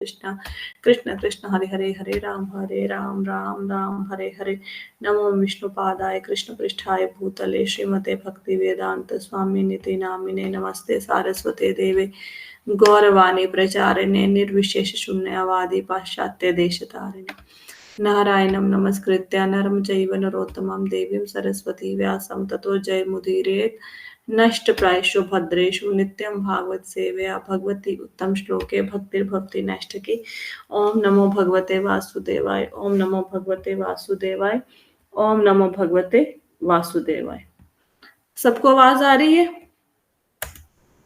कृष्ण कृष्ण कृष्ण हरे हरे हरे राम राम राम हरे हरे। नमो विष्णुपादाय कृष्ण पृष्ठाय भूतले श्रीमते भक्ति वेदांत स्वामी निति नामिने नमस्ते सारस्वते देवे गौरवाणी प्रचारिणे निर्विशेष शून्यवादी पाश्चात्य देशतारिणे। नारायणं नमस्कृत्य नरं चैव नरोत्तमं देवीं सरस्वती व्यासं ततो जयमुदीरयेत्। नष्टप्रायेषु भद्रेषु नित्यं भागवत सेवया भगवती उत्तम श्लोके भक्तिर्भवति नष्टके। ओम नमो भगवते वासुदेवाय। ओम नमो भगवते वासुदेवाय। ओम नमो भगवते वासुदेवाय। सबको आवाज आ रही है?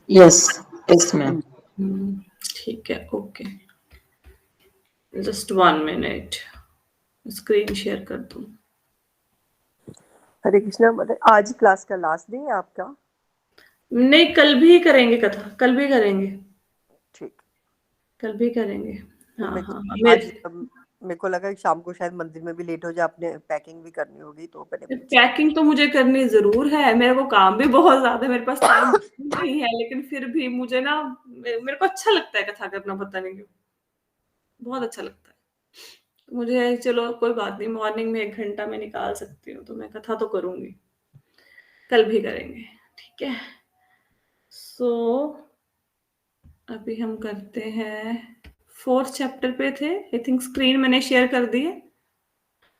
Yes yes ma'am. ठीक है, okay. Just 1 minute, screen share कर दूं। हरे कृष्णा। मतलब आज क्लास का लास्ट डे है आपका? नहीं, कल भी करेंगे कथा, कल भी करेंगे, ठीक, कल भी करेंगे। हाँ हाँ आज मेरे को लगा कि शाम को शायद मंदिर में भी लेट हो जाए, आपने पैकिंग भी करनी होगी तो मैंने पैकिंग तो मुझे करनी जरूर है, मेरे को काम भी बहुत ज्यादा है, मेरे पास टाइम नहीं है, लेकिन फिर भी मुझे ना, मेरे को अच्छा लगता है कथा करना, पता नहीं क्यों, बहुत अच्छा लगता है मुझे। चलो कोई बात नहीं, मॉर्निंग में 1 घंटा में निकाल सकती हूँ, तो मैं कथा तो करूंगी, कल भी करेंगे, ठीक है। सो अभी हम करते हैं 4th चैप्टर पे थे, आई थिंक स्क्रीन मैंने शेयर कर दी है।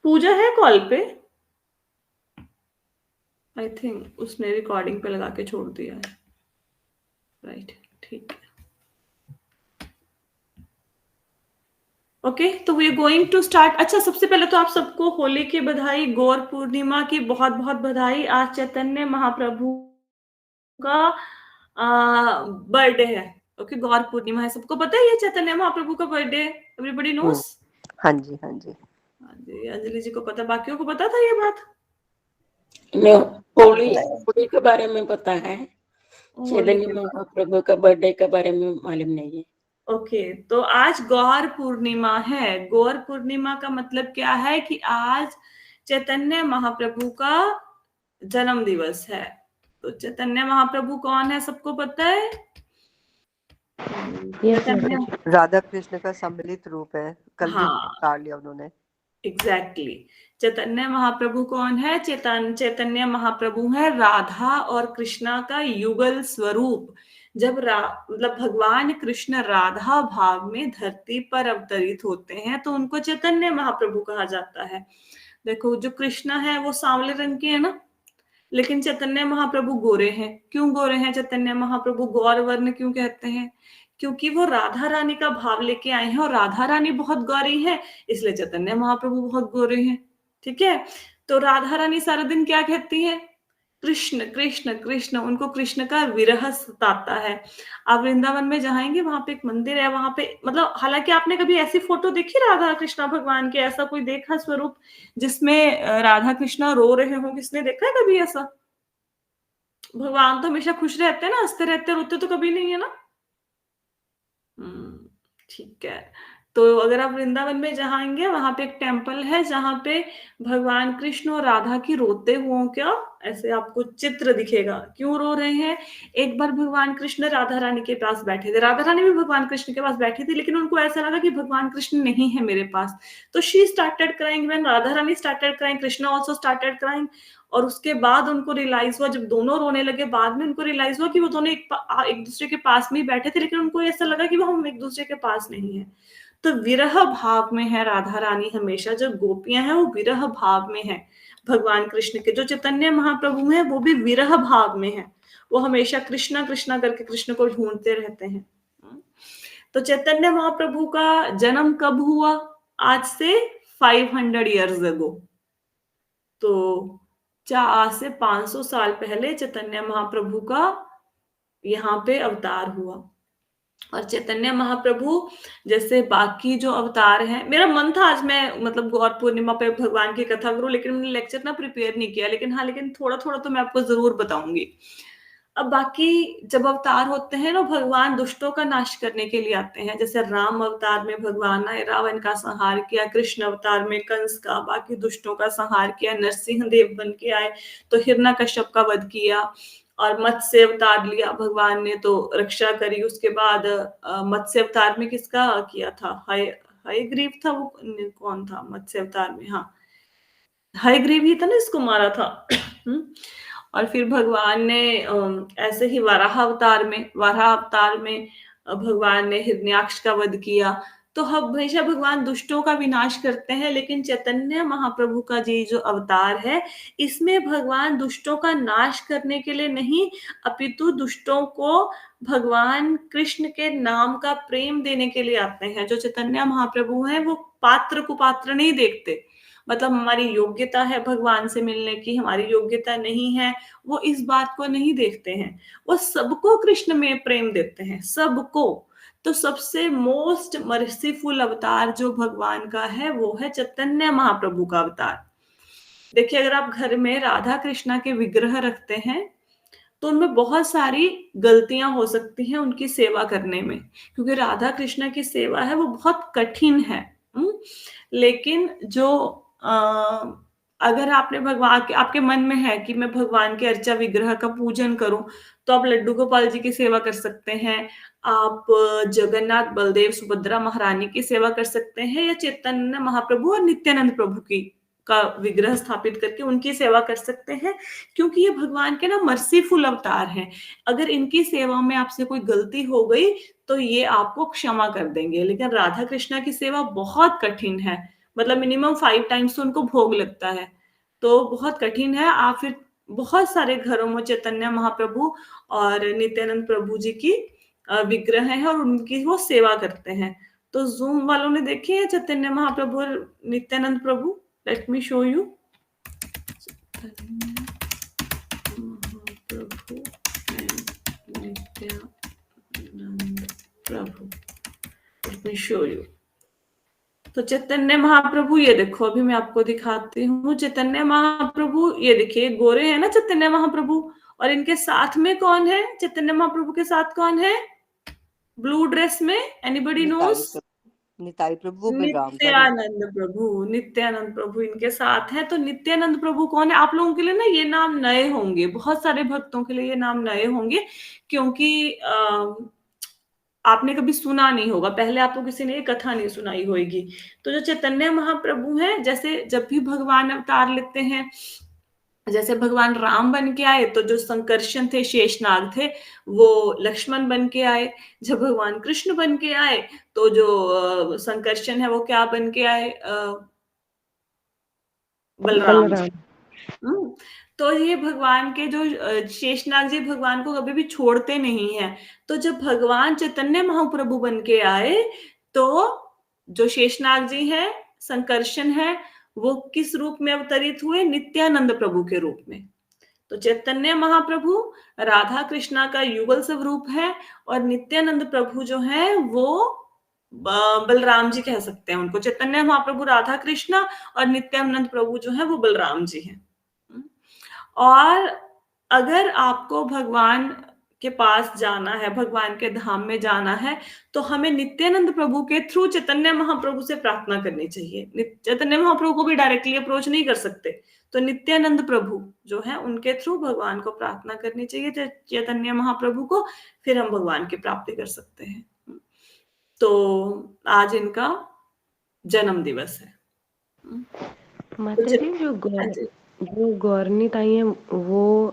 पूजा है कॉल पे, आई थिंक उसने रिकॉर्डिंग पे लगा के छोड़ दिया है, राइट, ठीक है। Okay, so we are going to start. अच्छा, सबसे पहले तो आप सबको होली की बधाई, गौर पूर्णिमा की बहुत बहुत बधाई। आज चैतन्य महाप्रभु का बर्थडे है। ओके, गौर पूर्णिमा है, सबको पता है ये चैतन्य महाप्रभु का बर्थडे? Everybody knows? हाँ जी हाँ जी हाँ जी, अंजलि जी को पता, बाकियों को पता था ये बात? होली के बारे में पता है, होली चैतन्य महाप्रभु का बर्थडे के बारे में मालूम नहीं है। ओके, तो आज गौर पूर्णिमा है। गौर पूर्णिमा का मतलब क्या है कि आज चैतन्य महाप्रभु का जन्म दिवस है। तो चैतन्य महाप्रभु कौन है, सबको पता है? राधा कृष्ण का सम्मिलित रूप है, कल भी हाँ, उतार लिया उन्होंने। एग्जैक्टली। चैतन्य महाप्रभु कौन है? चैतन्य महाप्रभु है राधा और कृष्णा का युगल स्वरूप। जब मतलब भगवान कृष्ण राधा भाव में धरती पर अवतरित होते हैं तो उनको चैतन्य महाप्रभु कहा जाता है। देखो, जो कृष्णा है वो सांवले रंग के है ना, लेकिन चैतन्य महाप्रभु गोरे हैं। क्यों गोरे हैं चैतन्य महाप्रभु? गौर वर्ण क्यों कहते हैं? क्योंकि वो राधा रानी का भाव लेके आए हैं, और राधा रानी बहुत गौरी है, इसलिए चैतन्य महाप्रभु बहुत गोरे हैं, ठीक है। तो राधा रानी सारा दिन क्या कहती है? कृष्ण कृष्ण कृष्ण, उनको कृष्ण का विरह सताता है। आप वृंदावन में जाएंगे, वहां पे एक मंदिर है, वहां पे मतलब, हालांकि आपने कभी ऐसी फोटो देखी राधा कृष्णा भगवान के, ऐसा कोई देखा स्वरूप जिसमें राधा कृष्णा रो रहे हो? किसने देखा है कभी ऐसा? भगवान तो हमेशा खुश रहते हैं ना, हंसते रहते, रोते तो कभी नहीं है ना। ठीक है। तो अगर आप वृंदावन में जाएंगे, वहां पे एक टेम्पल है जहां पे भगवान कृष्ण और राधा की रोते हुए क्या ऐसे आपको चित्र दिखेगा। क्यों रो रहे हैं? एक बार भगवान कृष्ण राधा रानी के पास बैठे थे, राधा रानी भी भगवान कृष्ण के पास बैठी थी, लेकिन उनको ऐसा लगा कि भगवान कृष्ण नहीं है मेरे पास, तो she started crying, when Radha Rani started crying, Krishna also started crying. और उसके बाद उनको रियलाइज हुआ, जब दोनों रोने लगे, बाद में उनको रियलाइज हुआ कि वो दोनों एक दूसरे के पास में ही बैठे थे, लेकिन उनको ऐसा लगा कि वो हम एक दूसरे के पास नहीं है। तो विरह भाव में है राधा रानी हमेशा। जो गोपियां हैं वो विरह भाव में है भगवान कृष्ण के। जो चैतन्य महाप्रभु हैं वो भी विरह भाव में है, वो हमेशा कृष्णा कृष्णा करके कृष्ण को ढूंढते रहते हैं। तो चैतन्य महाप्रभु का जन्म कब हुआ? आज से 500 ईयर्स अगो। तो 4 से 500 साल पहले चैतन्य महाप्रभु का यहाँ पे अवतार हुआ। और चैतन्य महाप्रभु जैसे बाकी जो अवतार हैं, मेरा मन था आज मैं मतलब गौर पूर्णिमा पे भगवान की कथा करूं, लेकिन मैंने लेक्चर ना प्रिपेयर नहीं किया, लेकिन थोड़ा थोड़ा तो मैं आपको जरूर बताऊंगी। अब बाकी जब अवतार होते हैं ना, भगवान दुष्टों का नाश करने के लिए आते हैं। जैसे राम अवतार में भगवान ने रावण का संहार किया, कृष्ण अवतार में कंस का, बाकी दुष्टों का संहार किया, नरसिंह देव बन के आए तो हिरण्यकश्यप का वध किया, और मत्स्य अवतार लिया भगवान ने तो रक्षा करी। उसके बाद मत्स्य अवतार में किसका किया था? हयग्रीव था वो, कौन था मत्स्य अवतार में? हाँ, हयग्रीव ही था ना, इसको मारा था। और फिर भगवान ने ऐसे ही वराह अवतार में भगवान ने हिरण्याक्ष का वध किया। तो हमेशा भगवान दुष्टों का विनाश करते हैं, लेकिन चैतन्य महाप्रभु का जी जो अवतार है, इसमें भगवान दुष्टों का नाश करने के लिए नहीं, अपितु दुष्टों को भगवान कृष्ण के नाम का प्रेम देने के लिए आते हैं। जो चैतन्य महाप्रभु हैं वो पात्र कुपात्र नहीं देखते, मतलब हमारी योग्यता है भगवान से मिलने की, हमारी योग्यता नहीं है, वो इस बात को नहीं देखते हैं। वो सबको कृष्ण में प्रेम देते हैं, सबको। तो सबसे मोस्ट मर्सीफुल अवतार जो भगवान का है वो है चैतन्य महाप्रभु का अवतार। देखिए, अगर आप घर में राधा कृष्णा के विग्रह रखते हैं तो उनमें बहुत सारी गलतियां हो सकती हैं उनकी सेवा करने में, क्योंकि राधा कृष्ण की सेवा है वो बहुत कठिन है। लेकिन जो अगर आपने भगवान के, आपके मन में है कि मैं भगवान के अर्चा विग्रह का पूजन करूं, तो आप लड्डू गोपाल जी की सेवा कर सकते हैं, आप जगन्नाथ बलदेव सुभद्रा महारानी की सेवा कर सकते हैं, या चैतन्य महाप्रभु और नित्यानंद प्रभु की का विग्रह स्थापित करके उनकी सेवा कर सकते हैं, क्योंकि ये भगवान के ना मर्सीफुल अवतार हैं। अगर इनकी सेवा में आपसे कोई गलती हो गई तो ये आपको क्षमा कर देंगे। लेकिन राधा कृष्णा की सेवा बहुत कठिन है, मतलब मिनिमम 5 टाइम्स तो उनको भोग लगता है, तो बहुत कठिन है। आप फिर बहुत सारे घरों में चैतन्य महाप्रभु और नित्यानंद प्रभु जी की विग्रह है और उनकी वो सेवा करते हैं। तो जूम वालों ने देखे हैं चैतन्य महाप्रभु और Nityananda Prabhu? Let me show you. Mahaprabhu and Nityananda Prabhu, let me show you. तो चैतन्य महाप्रभु, ये देखो, अभी मैं आपको दिखाती हूँ। चैतन्य महाप्रभु, ये देखिए गोरे हैं ना चैतन्य महाप्रभु, और इनके साथ में कौन है? चैतन्य महाप्रभु के साथ कौन है ब्लू ड्रेस में? Anybody knows? निताई प्रभु, नित्यानंद प्रभु। नित्यानंद प्रभु इनके साथ है। तो नित्यानंद प्रभु कौन है? आप लोगों के लिए ना ये नाम नए होंगे, बहुत सारे भक्तों के लिए ये नाम नए होंगे, क्योंकि आपने कभी सुना नहीं होगा, पहले आपको किसी ने ये कथा नहीं सुनाई होगी। तो जो चैतन्य महाप्रभु हैं, जैसे जब भी भगवान अवतार लेते हैं, जैसे भगवान राम बन के आए तो जो संकर्षण थे, शेषनाग थे, वो लक्ष्मण बन के आए। जब भगवान कृष्ण बन के आए तो जो संकर्षण है वो क्या बन के आए? बलराम। तो ये भगवान के जो शेषनाग जी भगवान को कभी भी छोड़ते नहीं है। तो जब भगवान चैतन्य महाप्रभु बन के आए तो जो शेषनाग जी हैं, संकर्षण है, वो किस रूप में अवतरित हुए? नित्यानंद प्रभु के रूप में। तो चैतन्य महाप्रभु राधा कृष्णा का युगल स्वरूप है, और नित्यानंद प्रभु जो है वो बलराम जी कह सकते हैं उनको। चैतन्य महाप्रभु राधा कृष्णा और नित्यानंद प्रभु जो है वो बलराम जी हैं। और अगर आपको भगवान के पास जाना है, भगवान के धाम में जाना है, तो हमें नित्यानंद प्रभु के थ्रू चैतन्य महाप्रभु से प्रार्थना करनी चाहिए। चैतन्य महाप्रभु को भी डायरेक्टली अप्रोच नहीं कर सकते, तो नित्यानंद प्रभु जो है उनके थ्रू भगवान को प्रार्थना करनी चाहिए, चैतन्य महाप्रभु को, फिर हम भगवान की प्राप्ति कर सकते हैं। तो आज इनका जन्म दिवस है। माता जी, जो गौरनी ताई है वो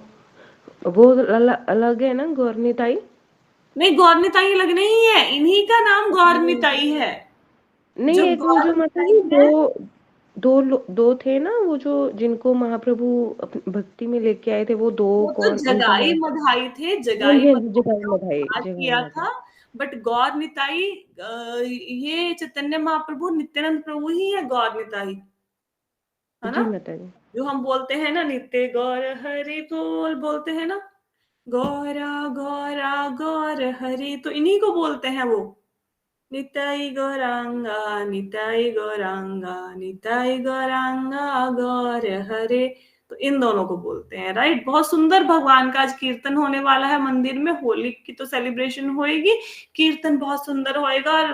अलग है ना? गौरनी ताई नहीं, गौरनी ताई अलग नहीं है, इन्हीं का नाम गौरनी ताई है। नहीं, एक वो जो माता जी दो थे ना, वो जो जिनको महाप्रभु भक्ति में लेके आए थे, वो दो कौन? तो जगाई मधाई थे, जगाई मधाई किया था। बट गौर निताई ये चैतन्य महाप्रभु नित्यानंद प्रभु ही है गौर निताई, है ना? जो हम बोलते हैं ना, नित्य गौर हरि बोल, बोलते हैं ना, गौरा गौरा गौर हरि, तो इन्हीं को बोलते हैं वो। निताई गौरांगा, निताई गौरांगा, निताई गौरांगा गौर हरे, तो इन दोनों को बोलते हैं, राइट? बहुत सुंदर भगवान का आज कीर्तन होने वाला है मंदिर में। होली की तो सेलिब्रेशन होएगी, कीर्तन बहुत सुंदर होएगा और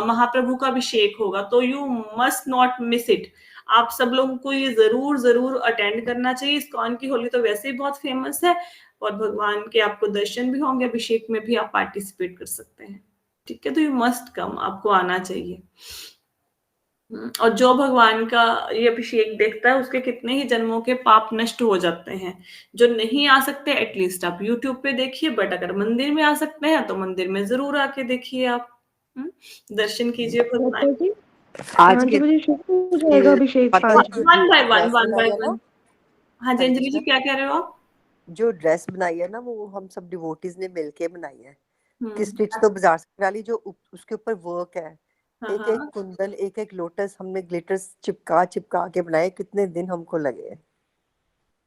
महाप्रभु का अभिषेक होगा, तो you must not miss it. आप सब लोगों को ये जरूर अटेंड करना चाहिए। इस्कॉन की होली तो वैसे ही बहुत फेमस है, और भगवान के आपको दर्शन भी होंगे, अभिषेक में भी आप पार्टिसिपेट कर सकते हैं। ठीक है, तो यू मस्ट कम, आपको आना चाहिए। और जो भगवान का ये अभिषेक देखता है उसके कितने ही जन्मों के पाप नष्ट हो जाते हैं। जो नहीं आ सकते एटलीस्ट आप यूट्यूब पे देखिए, बट अगर मंदिर में आ सकते हैं तो मंदिर में जरूर आके देखिए आप। दर्शन कीजिए भगवान। माता जी आज 5 के बजे शुरू हो जाएगा अभिषेक, माता 5 जी, one by one, dress one by बनाई है ना, वन। हाँ जी, अंजलि जी हर्षिता, क्या कह रहे हो आप? जो ड्रेस बनाई है ना वो हम सब डिवोटीज ने मिलके बनाई है। कि हम्म, स्टिच तो बाजार से करा ली, जो उसके ऊपर वर्क है, हाँ एक एक हाँ। कुंदन, एक एक लोटस हमने ग्लिटर्स चिपका चिपका के बनाए। कितने दिन हमको लगे हैं।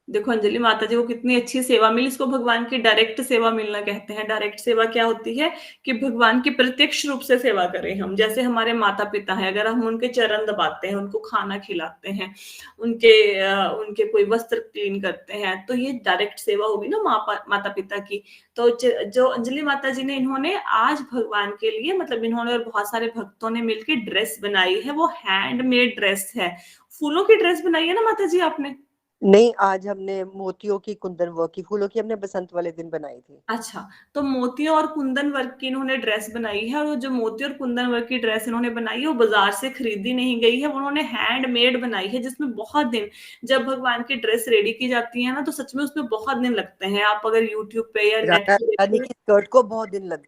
देखो अंजलि, माता जी को कितनी अच्छी सेवा मिली। इसको भगवान की डायरेक्ट सेवा मिलना कहते हैं। डायरेक्ट सेवा क्या होती है कि भगवान की प्रत्यक्ष रूप से सेवा करें हम। जैसे हमारे माता पिता हैं, अगर हम उनके चरण दबाते हैं, उनको खाना खिलाते हैं, उनके कोई वस्त्र क्लीन करते हैं, तो ये डायरेक्ट सेवा होगी ना माता पिता की। तो जो अंजलि माता जी ने, इन्होंने आज भगवान के लिए, मतलब इन्होंने और बहुत सारे भक्तों ने मिलकर ड्रेस बनाई है। वो हैंडमेड ड्रेस है। फूलों की ड्रेस बनाई है ना माता जी आपने? नहीं, आज हमने मोतियों की कुंदन वर्क की, फूलों की हमने बसंत वाले दिन बनाई थी। अच्छा, तो मोतियों और कुंदन वर्क की इन्होंने ड्रेस बनाई है। और वो जो मोती और कुंदन वर्क की ड्रेस इन्होंने बनाई है वो बाजार से खरीदी नहीं गई है, वो उन्होंने हैंडमेड बनाई है, जिसमें बहुत दिन, जब भगवान की ड्रेस रेडी की जाती है ना, तो सच में उसमें बहुत दिन लगते हैं। आप अगर यूट्यूब पे या नेट राधा पे रानी देखोगे। की स्कर्ट को बहुत दिन लगे,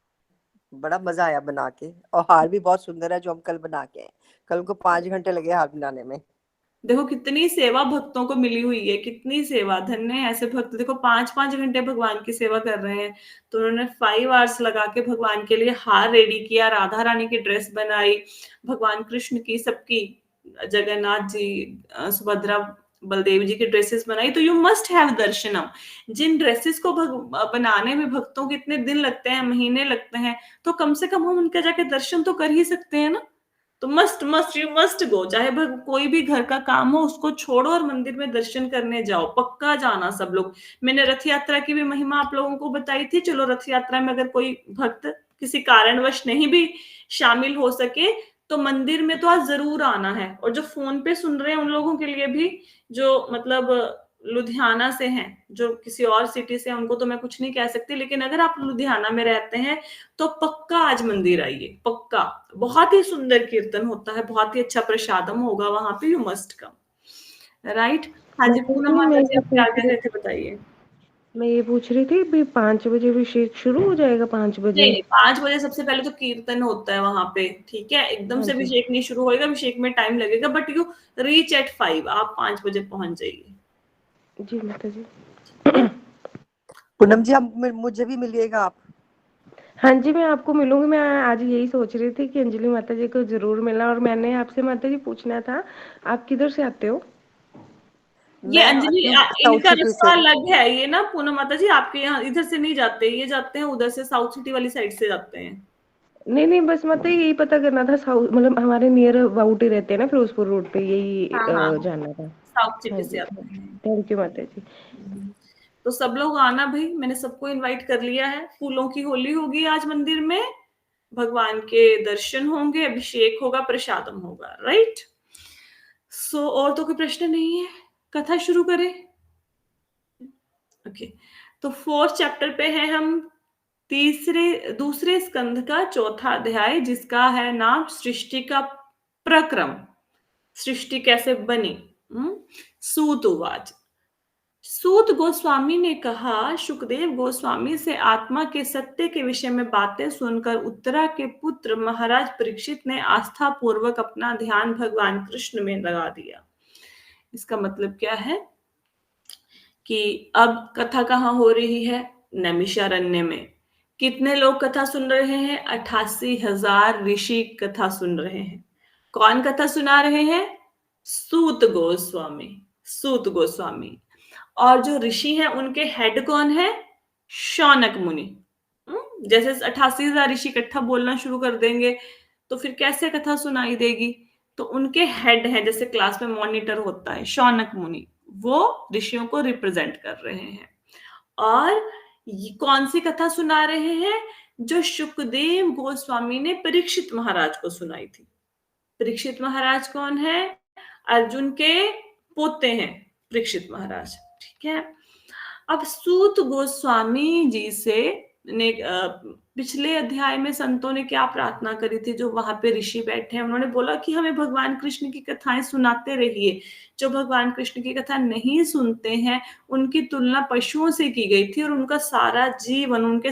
बड़ा मजा आया बना के। और हार भी बहुत सुंदर है जो हम कल बना के आए। कल उनको 5 घंटे लगे हार बनाने में। देखो कितनी सेवा भक्तों को मिली हुई है, कितनी सेवा। धन्य है ऐसे भक्त, देखो 5-5 घंटे भगवान की सेवा कर रहे हैं। तो उन्होंने 5 आवर्स लगा के भगवान के लिए हार रेडी किया, राधा रानी की ड्रेस बनाई, भगवान कृष्ण की, सबकी, जगन्नाथ जी, सुभद्रा, बलदेव जी की ड्रेसेस बनाई। तो यू मस्ट हैव दर्शनम। जिन ड्रेसेस को बनाने में भक्तों के इतने दिन लगते हैं, महीने लगते हैं, तो कम से कम हम उनके जाके दर्शन तो कर ही सकते हैं ना। तो must must you must go. चाहे कोई भी घर का काम हो, उसको छोड़ो और मंदिर में दर्शन करने जाओ। पक्का जाना सब लोग। मैंने रथ यात्रा की भी महिमा आप लोगों को बताई थी। चलो, रथ यात्रा में अगर कोई भक्त किसी कारणवश नहीं भी शामिल हो सके, तो मंदिर में तो आज जरूर आना है। और जो फोन पे सुन रहे हैं उन लोगों के लिए भी, जो मतलब लुधियाना से हैं, जो किसी और सिटी से हैं, उनको तो मैं कुछ नहीं कह सकती, लेकिन अगर आप लुधियाना में रहते हैं तो पक्का आज मंदिर आइए, पक्का। बहुत ही सुंदर कीर्तन होता है, बहुत ही अच्छा प्रसादम होगा वहां पे। You must come, right. हाँ जी, माता पूनम जी माता मैं जी ये आप क्या पूछ कह रही रहे थे, बताइए। मैं ये पूछ रही थी भी 5 बजे अभिषेक शुरू हो जाएगा, 5 नहीं बजे? नहीं, 5 बजे सबसे पहले तो कीर्तन होता है वहां पे। ठीक है, एकदम हाँ से जी। अभिषेक नहीं शुरू होएगा, अभिषेक में टाइम लगेगा, बट यू रीच एट 5, आप 5 बजे पहुंच जाइए। जी माता जी। ठीक है। पूनम जी, हम मुझे भी मिलिएगा आप। हाँ जी, मैं आपको मिलूंगी। मैं आज यही सोच रही थी कि अंजलि माता जी को जरूर मिलना। और मैंने आपसे माता जी पूछना था, आप किधर से आते हो? ये मैं अंजलि, आती हूँ साउथ इनका सिटी रास्ता से। अलग है ये ना पूनम माता जी। आपके यहाँ इधर से नहीं जाते, ये जाते हैं उधर से, साउथ सिटी वाली साइड से जाते हैं। नहीं नहीं, बस मतलब यही पता करना था। साउथ मतलब हमारे नियर अबाउट ही रहते हैं ना, फिरोजपुर रोड पे, यही हाँ हाँ हाँ, जानना था। साउथ हाँ सिटी से जी, आते हैं। थैंक यू माता जी। तो सब लोग आना भाई, मैंने सबको इनवाइट कर लिया है। फूलों की होली होगी आज मंदिर में, भगवान के दर्शन होंगे, अभिषेक होगा, प्रसादम होगा, राइट। सो और तो कोई प्रश्न नहीं है, कथा शुरू करें। ओके, तो 4th चैप्टर पे है हम। दूसरे स्कंध का 4था अध्याय, जिसका है नाम सृष्टि का प्रक्रम। सृष्टि कैसे बनी। सूत उवाच। सूत गोस्वामी ने कहा, सुखदेव गोस्वामी से आत्मा के सत्य के विषय में बातें सुनकर उत्तरा के पुत्र महाराज परीक्षित ने आस्था पूर्वक अपना ध्यान भगवान कृष्ण में लगा दिया। इसका मतलब क्या है कि अब कथा कहाँ हो रही है? नैमिषारण्य में। कितने लोग कथा सुन रहे हैं? 88,000 ऋषि कथा सुन रहे हैं। कौन कथा सुना रहे हैं? सूत गोस्वामी। सूत गोस्वामी। और जो ऋषि हैं उनके हेड कौन है? शौनक मुनि। जैसे 88,000 ऋषि इकट्ठा बोलना शुरू कर देंगे तो फिर कैसे कथा सुनाई देगी। तो उनके हेड है, जैसे क्लास में मॉनिटर होता है, शौनक मुनि, वो ऋषियों को रिप्रेजेंट कर रहे हैं। और कौन सी कथा सुना रहे हैं? जो सुखदेव गोस्वामी ने परीक्षित महाराज को सुनाई थी। परीक्षित महाराज कौन है? अर्जुन के पोते हैं परीक्षित महाराज। ठीक है। अब सूत गोस्वामी जी से ने पिछले अध्याय में संतों ने क्या प्रार्थना करी थी, जो वहां पे ऋषि बैठे हैं, उन्होंने बोला कि हमें भगवान कृष्ण की कथाएं सुनाते रहिए। जो भगवान कृष्ण की कथा नहीं सुनते हैं उनकी तुलना पशुओं से की गई थी, और उनका सारा जीवन, उनके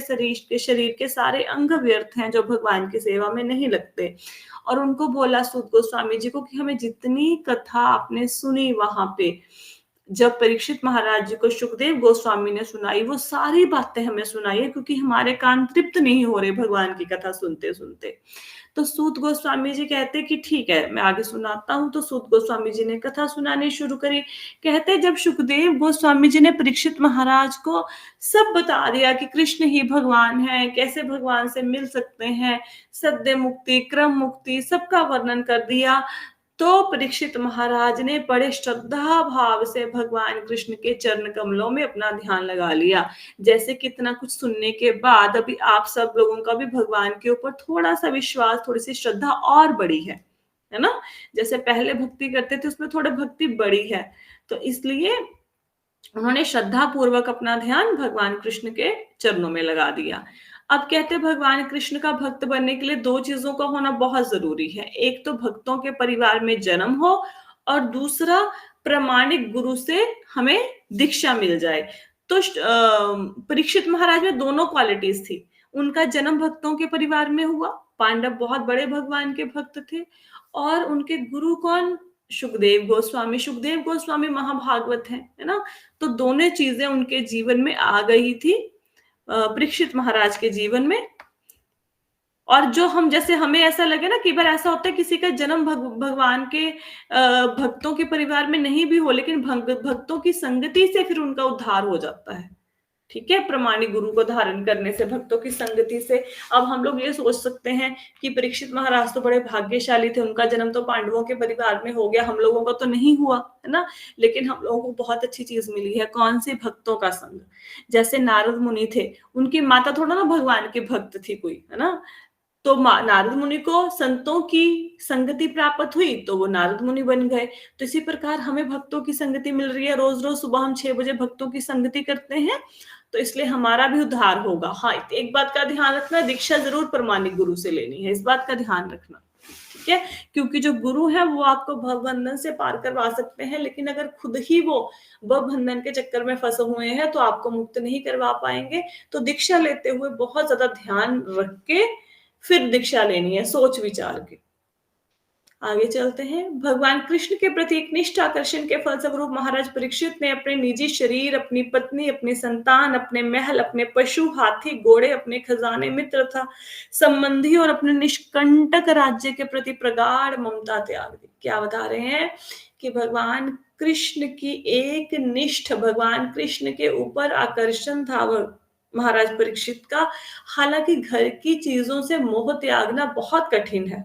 शरीर के सारे अंग व्यर्थ हैं जो भगवान की सेवा में नहीं लगते। और उनको बोला सूत गोस्वामी जी को कि हमें जितनी कथा आपने सुनी वहां पे, जब परीक्षित महाराज जी को सुखदेव गोस्वामी ने सुनाई, वो सारी बातें हमें सुनाइए, क्योंकि हमारे कान तृप्त नहीं हो रहे भगवान की कथा सुनते सुनते। तो सूत गोस्वामी जी कहते कि ठीक है, मैं आगे सुनाता हूँ। तो सूत गोस्वामी जी ने कथा सुनानी शुरू करी। कहते जब सुखदेव गोस्वामी जी ने परीक्षित महाराज को सब बता दिया कि कृष्ण ही भगवान है, कैसे भगवान से मिल सकते हैं, सद्य मुक्ति, क्रम मुक्ति, सबका वर्णन कर दिया, तो परीक्षित महाराज ने बड़े श्रद्धा भाव से भगवान कृष्ण के चरण कमलों में अपना ध्यान लगा लिया। जैसे कितना कुछ सुनने के बाद अभी आप सब लोगों का भी भगवान के ऊपर थोड़ा सा विश्वास, थोड़ी सी श्रद्धा और बढ़ी है ना। जैसे पहले भक्ति करते थे उसमें थोड़ी भक्ति बढ़ी है, तो इसलिए उन्होंने श्रद्धा पूर्वक अपना ध्यान भगवान कृष्ण के चरणों में लगा दिया। अब कहते भगवान कृष्ण का भक्त बनने के लिए दो चीजों का होना बहुत जरूरी है। एक तो भक्तों के परिवार में जन्म हो, और दूसरा प्रामाणिक गुरु से हमें दीक्षा मिल जाए। तो परीक्षित महाराज में दोनों क्वालिटीज थी। उनका जन्म भक्तों के परिवार में हुआ, पांडव बहुत बड़े भगवान के भक्त थे, और उनके गुरु कौन? सुखदेव गोस्वामी। सुखदेव गोस्वामी महाभागवत है ना। तो दोनों चीजें उनके जीवन में आ गई थी, परीक्षित महाराज के जीवन में। और जो हम, जैसे हमें ऐसा लगे ना, कई बार ऐसा होता है किसी का जन्म भगवान के भक्तों के परिवार में नहीं भी हो, लेकिन भक्तों की संगति से फिर उनका उद्धार हो जाता है। ठीक है, प्रमाणिक गुरु को धारण करने से, भक्तों की संगति से। अब हम लोग ये सोच सकते हैं कि परीक्षित महाराज तो बड़े भाग्यशाली थे, उनका जन्म तो पांडवों के परिवार में हो गया, हम लोगों का तो नहीं हुआ, है ना। लेकिन हम लोगों को बहुत अच्छी चीज मिली है, कौन सी? भक्तों का संग। जैसे नारद मुनि थे, उनकी माता थोड़ा ना भगवान के भक्त थी कोई, है ना। तो नारद मुनि को संतों की संगति प्राप्त हुई तो वो नारद मुनि बन गए। तो इसी प्रकार हमें भक्तों की संगति मिल रही है। रोज रोज सुबह हम 6 बजे भक्तों की संगति करते हैं, तो इसलिए हमारा भी उद्धार होगा। हाँ, एक बात का ध्यान रखना, दीक्षा जरूर प्रमाणिक गुरु से लेनी है, इस बात का ध्यान रखना। ठीक है, क्योंकि जो गुरु है वो आपको भवबंधन से पार करवा सकते हैं, लेकिन अगर खुद ही वो भवबंधन के चक्कर में फंसे हुए हैं तो आपको मुक्त नहीं करवा पाएंगे। तो दीक्षा लेते हुए बहुत ज्यादा ध्यान रख के फिर दीक्षा लेनी है, सोच विचार के। आगे चलते हैं। भगवान कृष्ण के प्रति एक निष्ठ आकर्षण के फलस्वरूप महाराज परीक्षित ने अपने निजी शरीर, अपनी पत्नी, अपने संतान, अपने महल, अपने पशु, हाथी, घोड़े, अपने खजाने, मित्र तथा संबंधी और अपने निष्कंटक राज्य के प्रति प्रगाढ़ ममता त्याग दी। क्या बता रहे हैं कि भगवान कृष्ण की एक निष्ठ, भगवान कृष्ण के ऊपर आकर्षण था महाराज परीक्षित का। हालांकि घर की चीजों से मोह त्यागना बहुत कठिन है।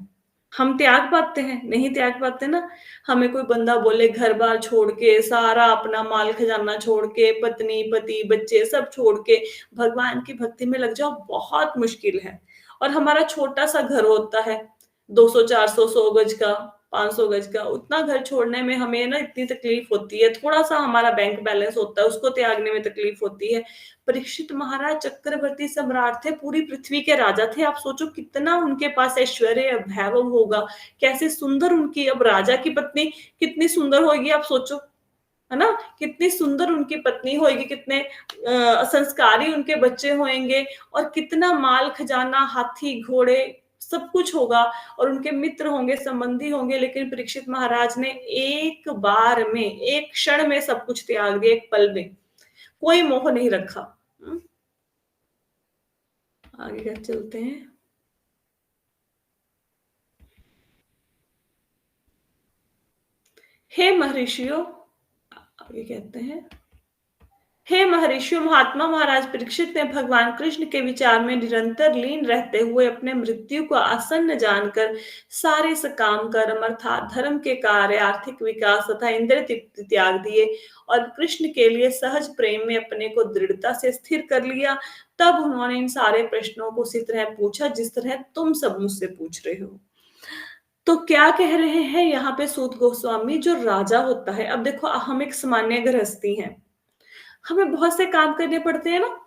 हम त्याग पाते हैं? नहीं त्याग पाते ना। हमें कोई बंदा बोले घर बार छोड़ के, सारा अपना माल खजाना छोड़ के, पत्नी, पति, बच्चे सब छोड़ के भगवान की भक्ति में लग जाओ, बहुत मुश्किल है। और हमारा छोटा सा घर होता है, 200, 400, 100 गज का, 500 गज का, उतना घर छोड़ने में हमें ना इतनी तकलीफ होती है। थोड़ा सा हमारा बैंक बैलेंस होता है, उसको त्यागने में तकलीफ होती है। परीक्षित महाराज चक्रवर्ती सम्राट थे, पूरी पृथ्वी के राजा थे। आप सोचो कितना उनके पास ऐश्वर्य, वैभव होगा, कैसे सुंदर उनकी, अब राजा की पत्नी कितनी सुंदर होगी आप सोचो, है ना। कितनी सुंदर उनकी पत्नी होगी, कितने संस्कारी उनके बच्चे होंगे, और कितना माल खजाना, हाथी, घोड़े, सब कुछ होगा, और उनके मित्र होंगे, संबंधी होंगे। लेकिन परीक्षित महाराज ने एक बार में, एक क्षण में सब कुछ त्याग दिया, एक पल में, कोई मोह नहीं रखा। आगे क्या चलते हैं। हे महर्षियों, आगे कहते हैं, हे महर्षियों, महात्मा महाराज परीक्षित ने भगवान कृष्ण के विचार में निरंतर लीन रहते हुए अपने मृत्यु को आसन्न जानकर सारे सकाम कर्म अर्थात धर्म के कार्य, आर्थिक विकास तथा इंद्रिय तृप्ति त्याग दिए और कृष्ण के लिए सहज प्रेम में अपने को दृढ़ता से स्थिर कर लिया। तब उन्होंने इन सारे प्रश्नों को उसी तरह पूछा जिस तरह तुम सब मुझसे पूछ रहे हो। तो क्या कह रहे हैं यहाँ पे सूत गोस्वामी, जो राजा होता है, अब देखो हम एक सामान्य गृहस्थी हैं, हमें बहुत से काम करने पड़ते हैं ना,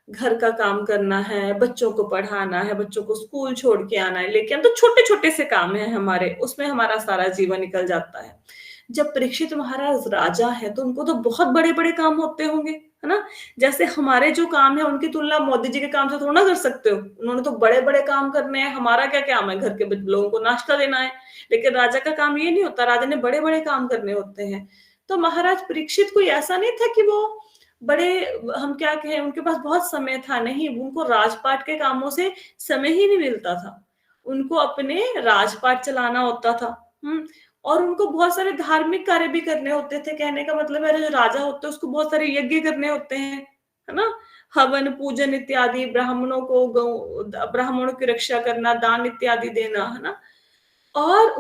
घर का काम करना है, बच्चों को पढ़ाना है, बच्चों को स्कूल छोड़ के आना है, लेके आना, तो छोटे-छोटे से काम हैं हमारे, उसमें हमारा सारा जीवन निकल जाता है। जब परीक्षित महाराज राजा हैं, तो उनको तो बहुत बड़े-बड़े काम होते होंगे, है ना? जैसे हमारे जो काम है, उनकी तुलना मोदी जी के काम से थोड़ा ना कर सकते हो। उन्होंने तो बड़े-बड़े काम करने हैं, हमारा क्या काम है? घर के लोगों को नाश्ता देना है। लेकिन राजा का काम ये नहीं होता, राजा ने बड़े-बड़े काम करने होते हैं। तो महाराज परीक्षित कोई ऐसा नहीं था कि वो बड़े हम क्या कहें उनके पास बहुत समय था, नहीं, उनको राजपाट के कामों से समय ही नहीं मिलता था। उनको अपने राजपाट चलाना होता था, और उनको बहुत सारे धार्मिक कार्य भी करने होते थे। कहने का मतलब है जो राजा होते हैं उसको बहुत सारे यज्ञ करने होते हैं, है ना? हवन, पूजन इत्यादि, ब्राह्मणों की रक्षा करना, दान इत्यादि देना, है ना? और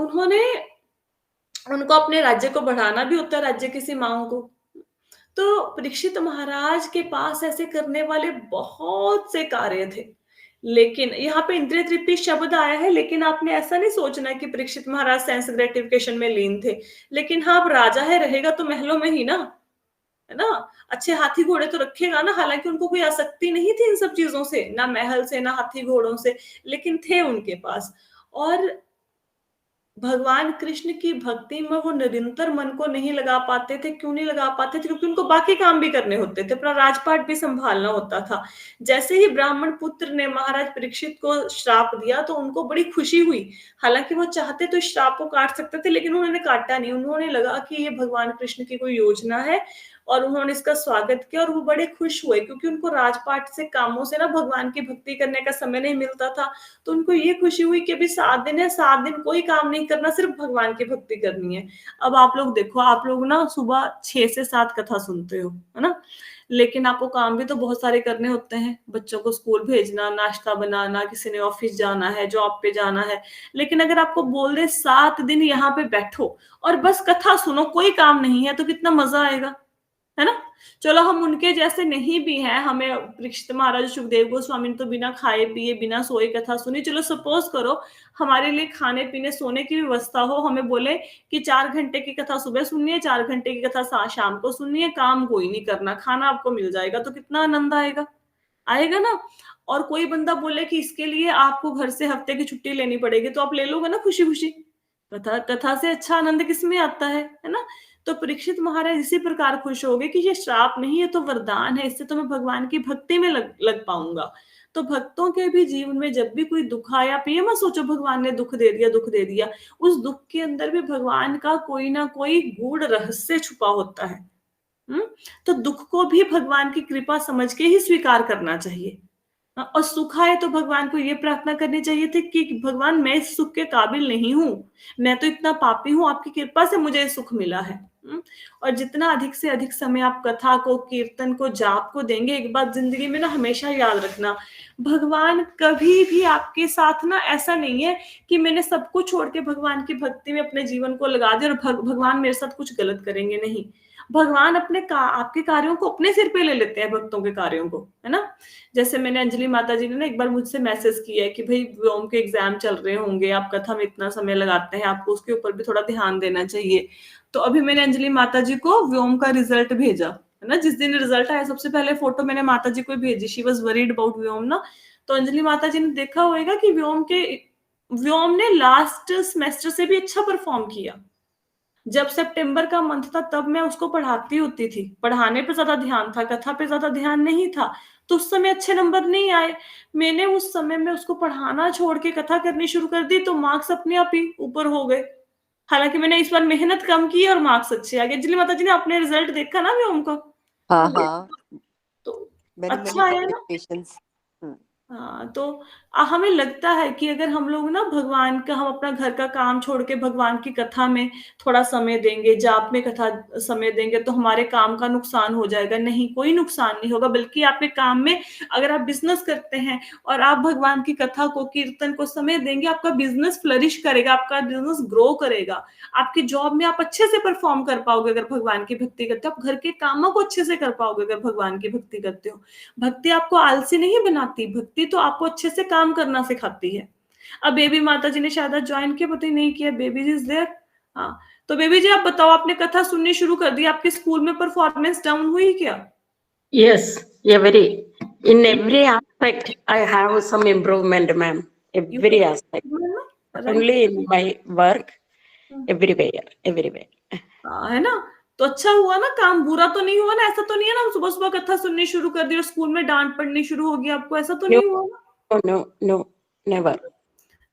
उनको अपने राज्य को बढ़ाना भी होता है, राज्य की सीमाओं को। तो परीक्षित महाराज के पास ऐसे करने वाले बहुत से कार्य थे। लेकिन यहाँ पे इंद्रिय तृप्ति शब्द आया है, लेकिन आपने ऐसा नहीं सोचना कि परीक्षित महाराज सेंस ग्रेटिफिकेशन में लीन थे। लेकिन हाँ, अब राजा है, रहेगा तो महलों में ही ना, है ना? अच्छे हाथी घोड़े तो रखेगा ना, हालांकि उनको कोई आसक्ति नहीं थी इन सब चीजों से, ना महल से, ना हाथी घोड़ों से, लेकिन थे उनके पास। और भगवान कृष्ण की भक्ति में वो निरंतर मन को नहीं लगा पाते थे। क्यों नहीं लगा पाते थे? क्योंकि उनको बाकी काम भी करने होते थे, अपना राजपाट भी संभालना होता था। जैसे ही ब्राह्मण पुत्र ने महाराज परीक्षित को श्राप दिया, तो उनको बड़ी खुशी हुई। हालांकि वो चाहते तो इस श्राप को काट सकते थे, लेकिन उन्होंने काटा नहीं। उन्होंने लगा कि ये भगवान कृष्ण की कोई योजना है, और उन्होंने इसका स्वागत किया, और वो बड़े खुश हुए, क्योंकि उनको राजपाट से कामों से ना भगवान की भक्ति करने का समय नहीं मिलता था। तो उनको ये खुशी हुई कि अभी 7 दिन है, 7 दिन कोई काम नहीं करना, सिर्फ भगवान की भक्ति करनी है। अब आप लोग देखो, आप लोग ना सुबह 6 से 7 कथा सुनते हो, है ना? लेकिन आपको काम भी तो बहुत सारे करने होते हैं। बच्चों को स्कूल भेजना, नाश्ता बनाना, किसी ने ऑफिस जाना है, जॉब पे जाना है। लेकिन अगर आपको बोल दे 7 दिन यहाँ पे बैठो और बस कथा सुनो, कोई काम नहीं है, तो कितना मजा आएगा, है ना? चलो हम उनके जैसे नहीं भी हैं, हमें परीक्षित महाराज सुखदेव गोस्वामी ने तो बिना खाए पिए, बिना सोए कथा सुनी। चलो सपोज करो हमारे लिए खाने पीने सोने की व्यवस्था हो, हमें बोले कि 4 घंटे की कथा सुबह सुननी है, 4 घंटे की कथा शाम को सुननी है, काम कोई नहीं करना, खाना आपको मिल जाएगा, तो कितना आनंद आएगा, आएगा ना? और कोई बंदा बोले कि इसके लिए आपको घर से हफ्ते की छुट्टी लेनी पड़ेगी, तो आप ले लोगे ना खुशी खुशी। कथा कथा से अच्छा आनंद किसमें आता है ना? तो परीक्षित महाराज इसी प्रकार खुश हो गए कि ये श्राप नहीं है, तो वरदान है, इससे तो मैं भगवान की भक्ति में लग पाऊंगा। तो भक्तों के भी जीवन में जब भी कोई दुख आया, आप ये मत सोचो भगवान ने दुख दे दिया, दुख दे दिया। उस दुख के अंदर भी भगवान का कोई ना कोई गूढ़ रहस्य छुपा होता है। तो दुख को भी भगवान की कृपा समझ के ही स्वीकार करना चाहिए। और सुख आए तो भगवान को ये प्रार्थना करनी चाहिए थी कि भगवान मैं इस सुख के काबिल नहीं हूं, मैं तो इतना पापी हूं, आपकी कृपा से मुझे सुख मिला है। और जितना अधिक से अधिक समय आप कथा को, कीर्तन को, जाप को देंगे, एक बात जिंदगी में ना हमेशा याद रखना, भगवान कभी भी आपके साथ ना ऐसा नहीं है कि मैंने सब कुछ छोड़ के भगवान की भक्ति में अपने जीवन को लगा दिया और भगवान मेरे साथ कुछ गलत करेंगे, नहीं। भगवान आपके कार्यों को अपने सिर पे ले लेते हैं, भक्तों के कार्यों को, है ना? जैसे मैंने अंजलि माता जी ने ना एक बार मुझसे मैसेज किया है कि भाई व्योम के एग्जाम चल रहे होंगे, आप कथा में इतना समय लगाते हैं, आपको उसके ऊपर भी थोड़ा ध्यान देना चाहिए। तो अभी मैंने अंजलि माता जी को व्योम का रिजल्ट भेजा, है ना? जिस दिन रिजल्ट आया सबसे पहले फोटो मैंने माता जी को भेजी, शी वाज वरीड अबाउट व्योम ना। तो अंजलि माता जी ने देखा होगा कि व्योम ने लास्ट सेमेस्टर से भी अच्छा परफॉर्म किया। जब सितंबर का मंथ था तब मैं उसको पढ़ाती होती थी, पढ़ाने पे ज्यादा ध्यान था, कथा पे ज्यादा ध्यान नहीं था, तो उस समय अच्छे नंबर नहीं आए। मैंने उस समय में उसको पढ़ाना छोड़ के कथा करनी शुरू कर दी, तो मार्क्स अपने आप ही ऊपर हो गए। हालांकि मैंने इस बार मेहनत कम की और मार्क्स अच्छे आ गए। अंजलि माता जी ने अपने रिजल्ट देखा ना व्योम का? हाँ, तो मैंने अच्छा आया ना? पेशेंस। हाँ, तो हमें लगता है कि अगर हम लोग ना भगवान का, हम अपना घर का काम छोड़ के भगवान की कथा में थोड़ा समय देंगे, जाप में कथा समय देंगे, तो हमारे काम का नुकसान हो जाएगा। नहीं, कोई नुकसान नहीं होगा, बल्कि आपके काम में, अगर आप बिजनेस करते हैं और आप भगवान की कथा को, कीर्तन को समय देंगे, आपका बिजनेस फ्लरिश करेगा, आपका बिजनेस ग्रो करेगा। आपकी जॉब में आप अच्छे से परफॉर्म कर पाओगे अगर भगवान की भक्ति करते हो। आप घर के कामों को अच्छे से कर पाओगे अगर भगवान की भक्ति करते हो। भक्ति आपको आलसी नहीं बनाती, भक्ति तो आपको अच्छे से काम करना सिखाती है। अब बेबी माता जी ने शायद ज्वाइन किया, पता ही नहीं किया, बेबी जी इज देयर। हाँ, तो बेबी जी आप बताओ, आपने कथा सुननी शुरू कर दी, आपके स्कूल में परफॉर्मेंस डाउन हुई क्या? Yes, in every aspect, I have some improvement, ma'am. Every aspect, not right, only in my work, everywhere. है ना? तो अच्छा हुआ ना, काम बुरा तो नहीं हुआ ना, ऐसा तो नहीं है ना सुबह सुबह कथा सुननी शुरू कर दी और स्कूल में डांट पड़नी शुरू हो गई आपको, ऐसा तो No, नहीं हुआ ना? no, never.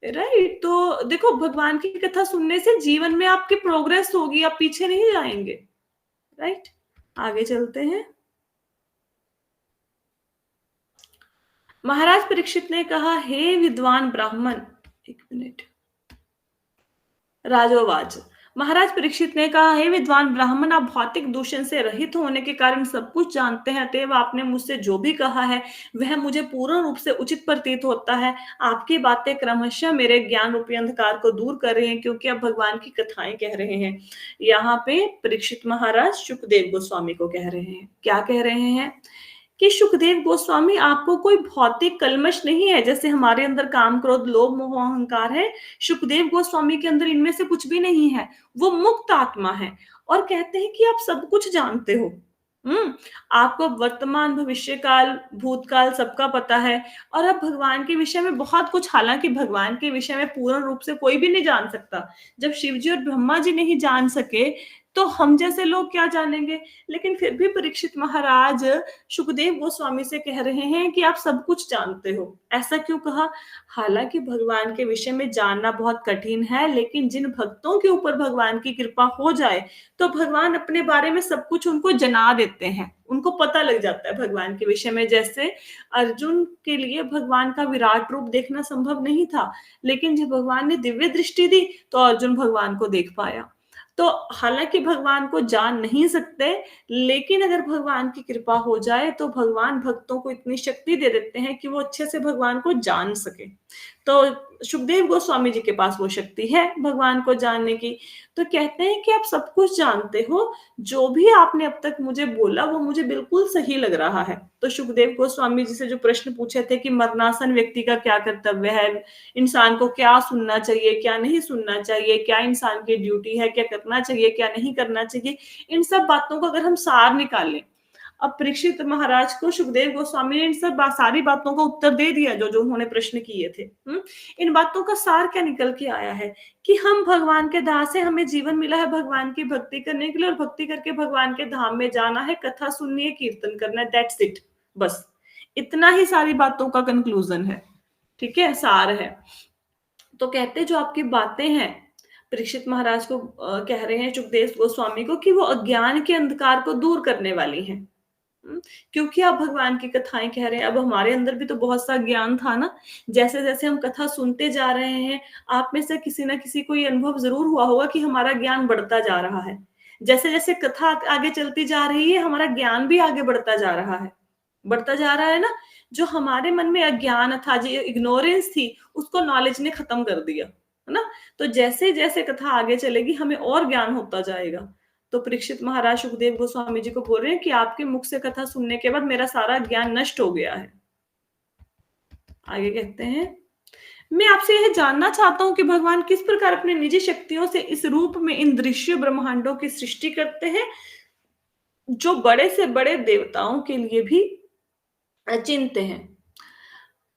राइट, तो देखो भगवान की कथा सुनने से जीवन में आपकी प्रोग्रेस होगी, आप पीछे नहीं जाएंगे। राइट, आगे चलते हैं। महाराज परीक्षित ने कहा, हे विद्वान ब्राह्मण, एक मिनट, राजोवाच। महाराज परीक्षित ने कहा, हे विद्वान ब्राह्मण, आप भौतिक दूषण से रहित होने के कारण सब कुछ जानते हैं, अतएव आपने मुझसे जो भी कहा है वह मुझे पूर्ण रूप से उचित प्रतीत होता है। आपकी बातें क्रमशः मेरे ज्ञान रूपी अंधकार को दूर कर रही हैं, क्योंकि आप भगवान की कथाएं कह रहे हैं। यहाँ पे परीक्षित महाराज सुखदेव गोस्वामी को कह रहे हैं, क्या कह रहे हैं कि सुखदेव गोस्वामी, आपको कोई भौतिक कलमश नहीं है, जैसे हमारे अंदर काम, क्रोध, लोभ, मोह, अहंकार है। सुखदेव गोस्वामी के अंदर इनमें से कुछ भी नहीं है, वो मुक्त आत्मा है। और कहते हैं कि आप सब कुछ जानते हो। आपको वर्तमान, भविष्य काल, भूतकाल सबका पता है, और अब भगवान के विषय में बहुत कुछ, हालांकि भगवान के विषय में पूर्ण रूप से कोई भी नहीं जान सकता। जब शिव जी और ब्रह्मा जी नहीं जान सके, तो हम जैसे लोग क्या जानेंगे। लेकिन फिर भी परीक्षित महाराज सुखदेव गोस्वामी से कह रहे हैं कि आप सब कुछ जानते हो। ऐसा क्यों कहा? हालांकि भगवान के विषय में जानना बहुत कठिन है, लेकिन जिन भक्तों के ऊपर भगवान की कृपा हो जाए तो भगवान अपने बारे में सब कुछ उनको जना देते हैं, उनको पता लग जाता है भगवान के विषय में। जैसे अर्जुन के लिए भगवान का विराट रूप देखना संभव नहीं था, लेकिन जब भगवान ने दिव्य दृष्टि दी तो अर्जुन भगवान को देख पाया। तो हालांकि भगवान को जान नहीं सकते, लेकिन अगर भगवान की कृपा हो जाए तो भगवान भक्तों को इतनी शक्ति दे देते हैं कि वो अच्छे से भगवान को जान सके। तो सुखदेव गोस्वामी जी के पास वो शक्ति है भगवान को जानने की। तो कहते हैं कि आप सब कुछ जानते हो, जो भी आपने अब तक मुझे बोला वो मुझे बिल्कुल सही लग रहा है। तो सुखदेव गोस्वामी जी से जो प्रश्न पूछे थे कि मरणासन व्यक्ति का क्या कर्तव्य है, इंसान को क्या सुनना चाहिए, क्या नहीं सुनना चाहिए, क्या इंसान की ड्यूटी है, क्या करना चाहिए, क्या नहीं करना चाहिए, इन सब बातों को अगर हम सार निकालें, अब परीक्षित महाराज को सुखदेव गोस्वामी ने इन सब सारी बातों का उत्तर दे दिया जो जो उन्होंने प्रश्न किए थे। इन बातों का सार क्या निकल के आया है कि हम भगवान के दास हैं, हमें जीवन मिला है भगवान की भक्ति करने के लिए, और भक्ति करके भगवान के धाम में जाना है, कथा सुननी है, कीर्तन करना है, दैट्स इट। बस इतना ही सारी बातों का कंक्लूजन है, ठीक है, सार है। तो कहते जो आपकी बातें हैं, परीक्षित महाराज को कह रहे हैं सुखदेव गोस्वामी को कि वो अज्ञान के अंधकार को दूर करने वाली हैं। क्योंकि आप भगवान की कथाएं कह रहे हैं। अब हमारे अंदर भी तो बहुत सा ज्ञान था ना, जैसे जैसे हम कथा सुनते जा रहे हैं, आप में से किसी ना किसी को ये अनुभव जरूर हुआ होगा कि हमारा ज्ञान बढ़ता जा रहा है। जैसे जैसे कथा आगे चलती जा रही है, हमारा ज्ञान भी आगे बढ़ता जा रहा है, बढ़ता जा रहा है ना। जो हमारे मन में अज्ञान था, जो इग्नोरेंस थी, उसको नॉलेज ने खत्म कर दिया, है ना। तो जैसे जैसे कथा आगे चलेगी हमें और ज्ञान होता जाएगा। तो परीक्षित महाराज सुखदेव गोस्वामी जी को बोल रहे हैं कि आपके मुख से कथा सुनने के बाद मेरा सारा ज्ञान नष्ट हो गया है। आगे कहते हैं, मैं आपसे यह जानना चाहता हूं कि भगवान किस प्रकार अपने निजी शक्तियों से इस रूप में इन दृश्य ब्रह्मांडों की सृष्टि करते हैं, जो बड़े से बड़े देवताओं के लिए भी अचिंत्य हैं।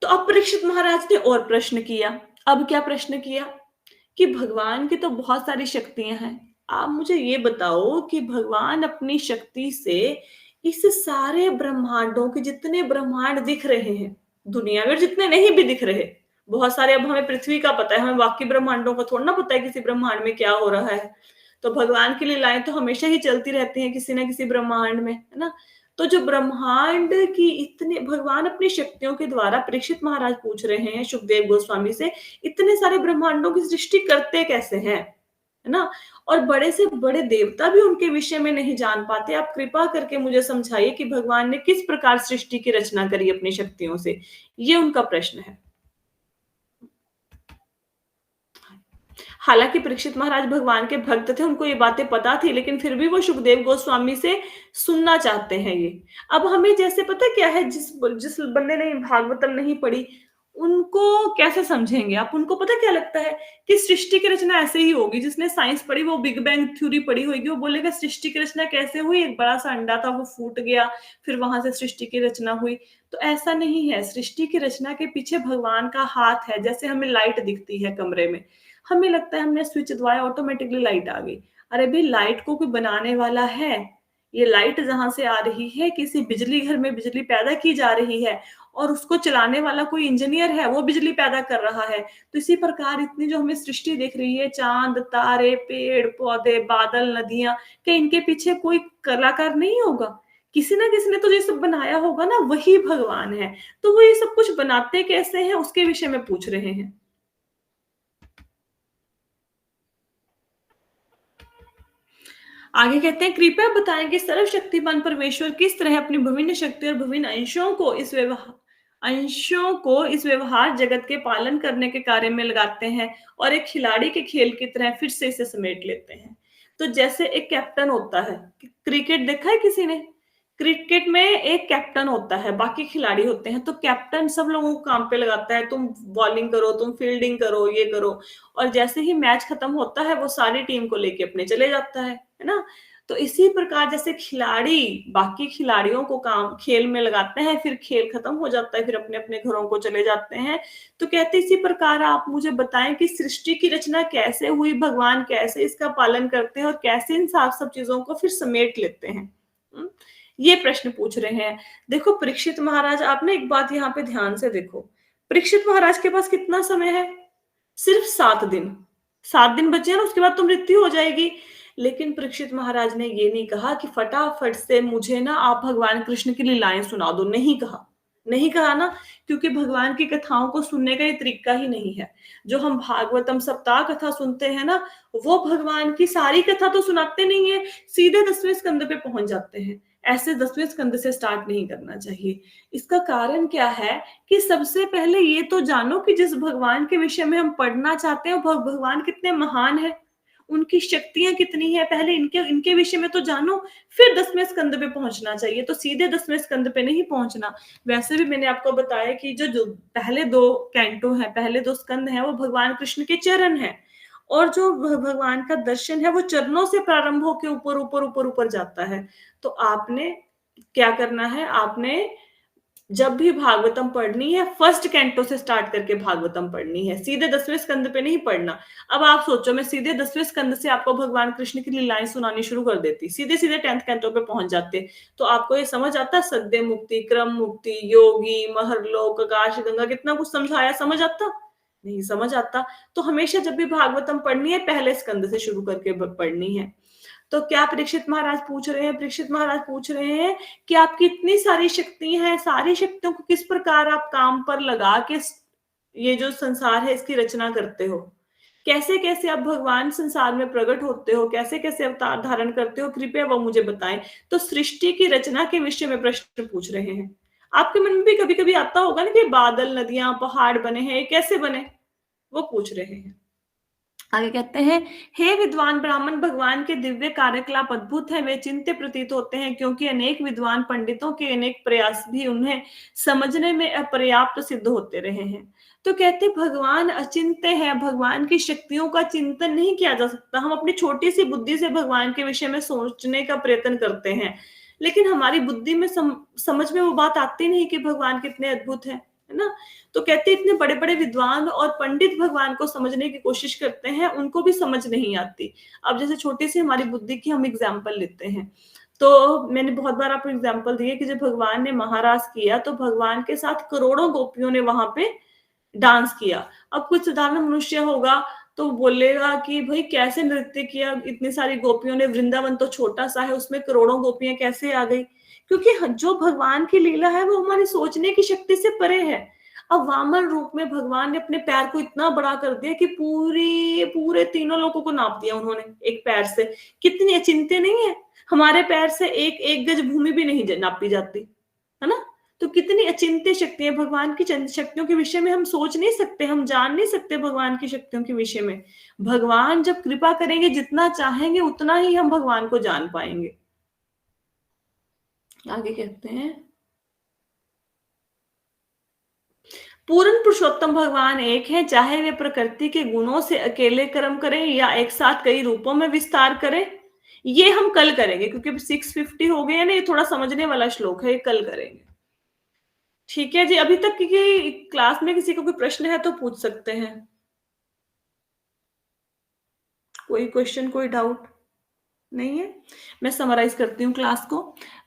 तो अब परीक्षित महाराज ने और प्रश्न किया। अब क्या प्रश्न किया कि भगवान की तो बहुत सारी शक्तियां हैं, आप मुझे ये बताओ कि भगवान अपनी शक्ति से इस सारे ब्रह्मांडों के जितने ब्रह्मांड दिख रहे हैं, दुनिया में जितने नहीं भी दिख रहे, बहुत सारे, अब हमें पृथ्वी का पता है, हमें बाकी ब्रह्मांडों का थोड़ा ना पता है किसी ब्रह्मांड में क्या हो रहा है। तो भगवान की लीलाएं तो हमेशा ही चलती रहती हैं किसी ना किसी ब्रह्मांड में, है ना। तो जो ब्रह्मांड की इतने, भगवान अपनी शक्तियों के द्वारा, परीक्षित महाराज पूछ रहे हैं सुखदेव गोस्वामी से, इतने सारे ब्रह्मांडों की सृष्टि करते कैसे हैं, है ना। और बड़े से बड़े देवता भी उनके विषय में नहीं जान पाते। आप कृपा करके मुझे समझाइए कि भगवान ने किस प्रकार सृष्टि की रचना करी अपनी शक्तियों से, ये उनका प्रश्न है। हालांकि परीक्षित महाराज भगवान के भक्त थे, उनको ये बातें पता थी, लेकिन फिर भी वो सुखदेव गोस्वामी से सुनना चाहते हैं ये। अब हमें जैसे पता क्या है, जिस बंदे ने भागवतम नहीं पढ़ी, उनको कैसे समझेंगे आप? उनको पता क्या लगता है कि सृष्टि की रचना ऐसे ही होगी। जिसने साइंस पढ़ी, वो बिग बैंग थ्योरी पढ़ी होगी, वो बोलेगा सृष्टि की रचना कैसे हुई? एक बड़ा सा अंडा था, वो फूट गया, फिर वहां से सृष्टि की रचना हुई। तो ऐसा नहीं है। सृष्टि की रचना के पीछे भगवान का हाथ है। जैसे हमें लाइट दिखती है कमरे में, हमें लगता है हमने स्विच दबाया, ऑटोमेटिकली लाइट आ गई। अरे भाई, लाइट को कोई बनाने वाला है। ये लाइट जहां से आ रही है, किसी बिजली घर में बिजली पैदा की जा रही है, और उसको चलाने वाला कोई इंजीनियर है, वो बिजली पैदा कर रहा है। तो इसी प्रकार इतनी जो हमें सृष्टि दिख रही है, चांद, तारे, पेड़ पौधे, बादल, नदियां, क्या इनके पीछे कोई कलाकार नहीं होगा? किसी ना किसी ने तो ये सब बनाया होगा ना, वही भगवान है। तो वो ये सब कुछ बनाते कैसे हैं, उसके विषय में पूछ रहे हैं। आगे कहते हैं, कृपया बताएं कि सर्वशक्तिमान परमेश्वर किस तरह अपनी विभिन्न शक्ति और विभिन्न अंशों को इस व्यवहार जगत के पालन करने के कार्य में लगाते हैं और एक खिलाड़ी के खेल की तरह फिर से इसे समेट लेते हैं। तो जैसे एक कैप्टन होता है, क्रिकेट देखा है किसी ने? क्रिकेट में एक कैप्टन होता है, बाकी खिलाड़ी होते हैं। तो कैप्टन सब लोगों को काम पे लगाता है, तुम बॉलिंग करो, तुम फील्डिंग करो, ये करो। और जैसे ही मैच खत्म होता है, वो सारी टीम को लेके अपने चले जाता है ना? तो इसी प्रकार जैसे खिलाड़ी बाकी खिलाड़ियों को काम खेल में लगाते हैं, फिर खेल खत्म हो जाता है, फिर अपने अपने घरों को चले जाते हैं। तो कहते इसी प्रकार आप मुझे बताएं कि सृष्टि की रचना कैसे हुई, भगवान कैसे इसका पालन करते हैं और कैसे इन सब चीजों को फिर समेट लेते हैं। ये प्रश्न पूछ रहे हैं। देखो परीक्षित महाराज, आपने एक बात यहाँ पे ध्यान से देखो, परीक्षित महाराज के पास कितना समय है? सिर्फ 7 दिन। 7 दिन बचे हैं ना, उसके बाद तो मृत्यु हो जाएगी। लेकिन परीक्षित महाराज ने ये नहीं कहा कि फटाफट से मुझे ना आप भगवान कृष्ण की लीलाएं सुना दो। नहीं कहा, नहीं कहा ना, क्योंकि भगवान की कथाओं को सुनने का ये तरीका ही नहीं है। जो हम भागवतम सप्ताह कथा सुनते हैं ना, वो भगवान की सारी कथा तो सुनाते नहीं है, सीधे 10वें स्कंद पे पहुंच जाते हैं। ऐसे 10वें स्कंद से स्टार्ट नहीं करना चाहिए। इसका कारण क्या है कि सबसे पहले ये तो जानो कि जिस भगवान के विषय में हम पढ़ना चाहते हैं, वो भगवान कितने महान है, उनकी शक्तियां कितनी है, पहले इनके इनके विषय में तो जानो, फिर 10वें स्कंद पे पहुंचना चाहिए। तो सीधे 10वें स्कंद पे नहीं पहुंचना। वैसे भी मैंने आपको बताया कि जो पहले 2 कैंटो है, पहले 2 स्कंद है, वो भगवान कृष्ण के चरण है, और जो भगवान का दर्शन है वो चरणों से प्रारंभ होकर ऊपर ऊपर ऊपर ऊपर जाता है। तो आपने क्या करना है, आपने जब भी भागवतम पढ़नी है, फर्स्ट कैंटो से स्टार्ट करके भागवतम पढ़नी है, सीधे 10वें स्कंद पे नहीं पढ़ना। अब आप सोचो, मैं सीधे 10वें स्कंद से आपको भगवान कृष्ण की लीलाएं सुनानी शुरू कर देती, सीधे सीधे 10th कैंटो पे पहुंच जाते, तो आपको ये समझ आता? सद्य मुक्ति, क्रम मुक्ति, योगी, महरलोक, आकाश गंगा, कितना कुछ समझाया, समझ आता? नहीं समझ आता। तो हमेशा जब भी भागवतम पढ़नी है, पहले स्कंद से शुरू करके पढ़नी है। तो क्या परीक्षित महाराज पूछ रहे हैं? परीक्षित महाराज पूछ रहे हैं कि आपकी इतनी सारी शक्ति हैं, सारी शक्तियों को किस प्रकार आप काम पर लगा के ये जो संसार है इसकी रचना करते हो? कैसे कैसे आप भगवान संसार में प्रकट होते हो, कैसे कैसे अवतार धारण करते हो, कृपया वो मुझे बताएं। तो सृष्टि की रचना के विषय में प्रश्न पूछ रहे हैं। आपके मन में भी कभी कभी आता होगा ना कि बादल, नदियां, पहाड़ बने हैं, कैसे बने, वो पूछ रहे हैं। आगे कहते हैं, हे विद्वान ब्राह्मण, भगवान के दिव्य कार्यकलाप अद्भुत है, वे चिंत्य प्रतीत होते हैं, क्योंकि अनेक विद्वान पंडितों के अनेक प्रयास भी उन्हें समझने में अपर्याप्त सिद्ध होते रहे हैं। तो कहते भगवान अचिंत्य है, भगवान की शक्तियों का चिंतन नहीं किया जा सकता। हम अपनी छोटी सी बुद्धि से भगवान के विषय में सोचने का प्रयत्न करते हैं, लेकिन हमारी बुद्धि में समझ में वो बात आती नहीं कि भगवान कितने अद्भुत है ना? तो कहते इतने बड़े बड़े विद्वान और पंडित भगवान को समझने की कोशिश करते हैं, उनको भी समझ नहीं आती। अब जैसे छोटी सी हमारी बुद्धि की हम एग्जाम्पल लेते हैं, तो मैंने बहुत बार आपको एग्जाम्पल दिया कि जब भगवान ने महारास किया, तो भगवान के साथ करोड़ों गोपियों ने वहां पे डांस किया। अब कुछ साधारण मनुष्य होगा तो बोलेगा कि भाई कैसे नृत्य किया, इतनी सारी गोपियों ने, वृंदावन तो छोटा सा है, उसमें करोड़ों गोपियां कैसे आ गई? क्योंकि जो भगवान की लीला है वो हमारी सोचने की शक्ति से परे है। अब वामन रूप में भगवान ने अपने पैर को इतना बड़ा कर दिया कि पूरे तीनों लोगों को नाप दिया उन्होंने एक पैर से। कितनी अचिंत्य नहीं है? हमारे पैर से एक गज भूमि भी नहीं नापी जाती, है ना? तो कितनी अचिंत्य शक्ति है भगवान की। शक्तियों के विषय में हम सोच नहीं सकते, हम जान नहीं सकते भगवान की शक्तियों के विषय में। भगवान जब कृपा करेंगे, जितना चाहेंगे उतना ही हम भगवान को जान पाएंगे। आगे कहते हैं, पूर्ण पुरुषोत्तम भगवान एक है, चाहे वे प्रकृति के गुणों से अकेले कर्म करें या एक साथ कई रूपों में विस्तार करें। ये हम कल करेंगे क्योंकि 650 हो गए हैं ना, ये थोड़ा समझने वाला श्लोक है, ये कल करेंगे। ठीक है जी, अभी तक की क्लास में किसी को कोई प्रश्न है तो पूछ सकते हैं। कोई क्वेश्चन, कोई डाउट नहीं है? मैं समराइज करती हूँ क्लास को।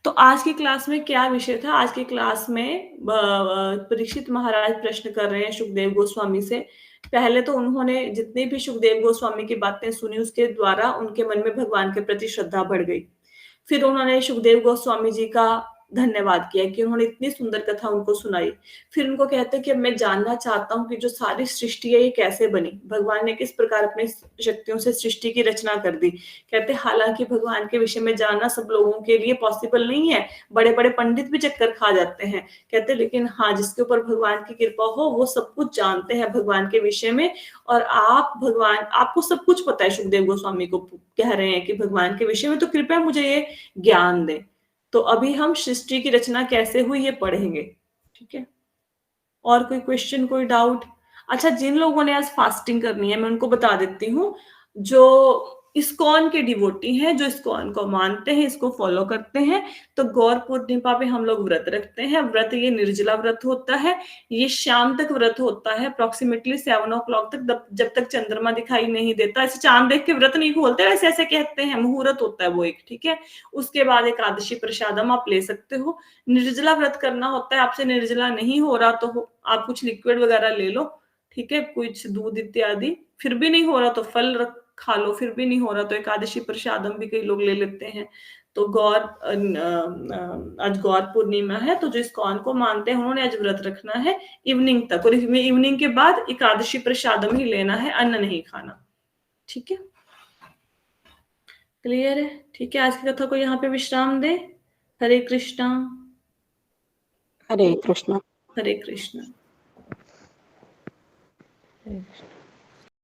तो आज की क्लास में क्या विषय था? आज की क्लास में परीक्षित महाराज प्रश्न कर रहे हैं सुखदेव गोस्वामी से। पहले तो उन्होंने जितनी भी सुखदेव गोस्वामी की बातें सुनी उसके द्वारा उनके मन में भगवान के प्रति श्रद्धा बढ़ गई। फिर उन्होंने सुखदेव गोस्वामी जी का धन्यवाद किया कि उन्होंने इतनी सुंदर कथा उनको सुनाई। फिर उनको कहते हैं कि अब मैं जानना चाहता हूँ कि जो सारी सृष्टि है ये कैसे बनी, भगवान ने किस प्रकार अपनी शक्तियों से सृष्टि की रचना कर दी। कहते हालांकि भगवान के विषय में जानना सब लोगों के लिए पॉसिबल नहीं है, बड़े बड़े पंडित भी चक्कर खा जाते हैं। कहते लेकिन हाँ, जिसके ऊपर भगवान की कृपा हो वो सब कुछ जानते हैं भगवान के विषय में। और आपको सब कुछ पता है, सुखदेव गोस्वामी को कह रहे हैं कि भगवान के विषय में, तो कृपया मुझे ये ज्ञान दे। तो अभी हम सृष्टि की रचना कैसे हुई ये पढ़ेंगे। ठीक है, और कोई क्वेश्चन, कोई डाउट? अच्छा, जिन लोगों ने आज फास्टिंग करनी है मैं उनको बता देती हूँ, जो इस्कॉन के डिवोटी हैं, जो इस्कॉन को मानते हैं, इसको फॉलो करते हैं, तो गौर पूर्णिमा पे हम लोग व्रत रखते हैं। व्रत ये निर्जला व्रत होता है, ये शाम तक व्रत होता है, अप्रोक्सीमेटली 7 o'clock तक, जब तक चंद्रमा दिखाई नहीं देता। ऐसे चांद देख के व्रत नहीं खोलते, वैसे ऐसे कहते हैं, मुहूर्त होता है वो एक। ठीक है, उसके बाद एकादशी प्रसादम आप ले सकते हो। निर्जला व्रत करना होता है, आपसे निर्जला नहीं हो रहा तो आप कुछ लिक्विड वगैरह ले लो। ठीक है, कुछ दूध इत्यादि। फिर भी नहीं हो रहा तो फल खा लो, फिर भी नहीं हो रहा तो एकादशी प्रसादम भी कई लोग ले लेते हैं। तो आज गौर पूर्णिमा है, तो जो इस्कॉन को मानते हैं उन्होंने आज व्रत रखना है इवनिंग तक, और इवनिंग के बाद एकादशी प्रसादम ही लेना है, अन्न नहीं खाना। ठीक है, क्लियर है? ठीक है, आज की कथा को यहाँ पे विश्राम दे। हरे कृष्णा। हरे कृष्णा। हरे कृष्णा। हरे कृष्ण।